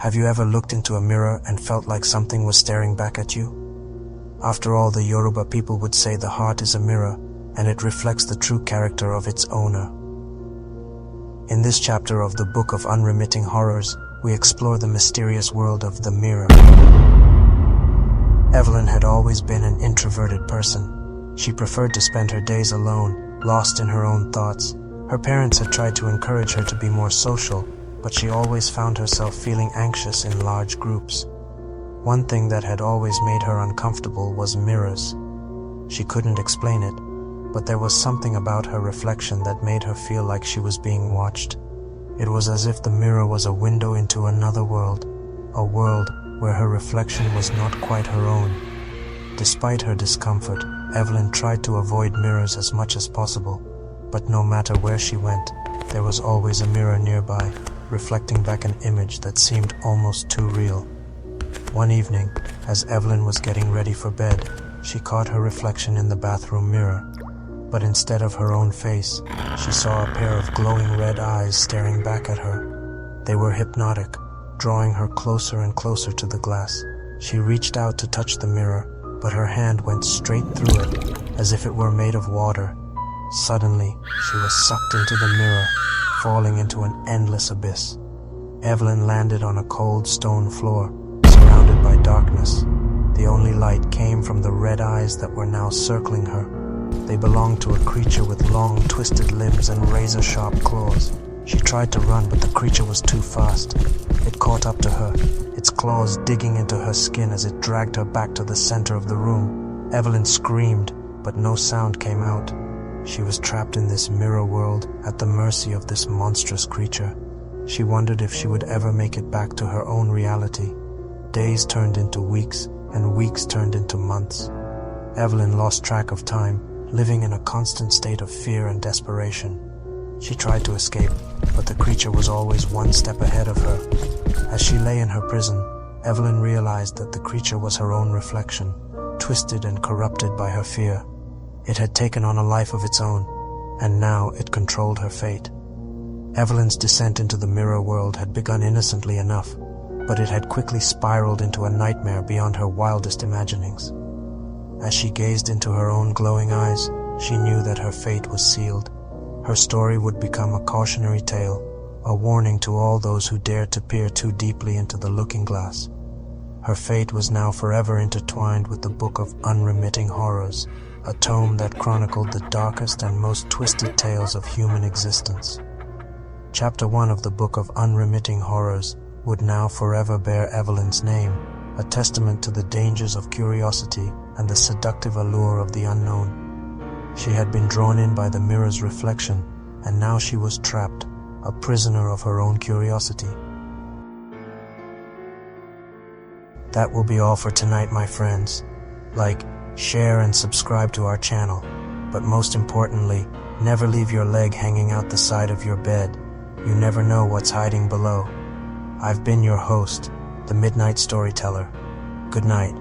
Have you ever looked into a mirror and felt like something was staring back at you? After all, the Yoruba people would say the heart is a mirror, and it reflects the true character of its owner. In this chapter of the Book of Unremitting Horrors, we explore the mysterious world of the mirror. Evelyn had always been an introverted person. She preferred to spend her days alone, lost in her own thoughts. Her parents had tried to encourage her to be more social, but she always found herself feeling anxious in large groups. One thing that had always made her uncomfortable was mirrors. She couldn't explain it, but there was something about her reflection that made her feel like she was being watched. It was as if the mirror was a window into another world, a world where her reflection was not quite her own. Despite her discomfort, Evelyn tried to avoid mirrors as much as possible, but no matter where she went, there was always a mirror nearby, reflecting back an image that seemed almost too real. One evening, as Evelyn was getting ready for bed, she caught her reflection in the bathroom mirror. But instead of her own face, she saw a pair of glowing red eyes staring back at her. They were hypnotic, drawing her closer and closer to the glass. She reached out to touch the mirror, but her hand went straight through it, as if it were made of water. Suddenly, she was sucked into the mirror, falling into an endless abyss. Evelyn landed on a cold stone floor, surrounded by darkness. The only light came from the red eyes that were now circling her. They belonged to a creature with long, twisted limbs and razor-sharp claws. She tried to run, but the creature was too fast. It caught up to her, its claws digging into her skin as it dragged her back to the center of the room. Evelyn screamed, but no sound came out. She was trapped in this mirror world, at the mercy of this monstrous creature. She wondered if she would ever make it back to her own reality. Days turned into weeks, and weeks turned into months. Evelyn lost track of time, living in a constant state of fear and desperation. She tried to escape, but the creature was always one step ahead of her. As she lay in her prison, Evelyn realized that the creature was her own reflection, twisted and corrupted by her fear. It had taken on a life of its own, and now it controlled her fate. Evelyn's descent into the mirror world had begun innocently enough, but it had quickly spiraled into a nightmare beyond her wildest imaginings. As she gazed into her own glowing eyes, she knew that her fate was sealed. Her story would become a cautionary tale, a warning to all those who dared to peer too deeply into the looking glass. Her fate was now forever intertwined with the Book of Unremitting Horrors, a tome that chronicled the darkest and most twisted tales of human existence. Chapter 1 of the Book of Unremitting Horrors would now forever bear Evelyn's name, a testament to the dangers of curiosity and the seductive allure of the unknown. She had been drawn in by the mirror's reflection, and now she was trapped, a prisoner of her own curiosity. That will be all for tonight, my friends. Like, share and subscribe to our channel, but most importantly, never leave your leg hanging out the side of your bed. You never know what's hiding below. I've been your host, the Midnight Storyteller. Good night.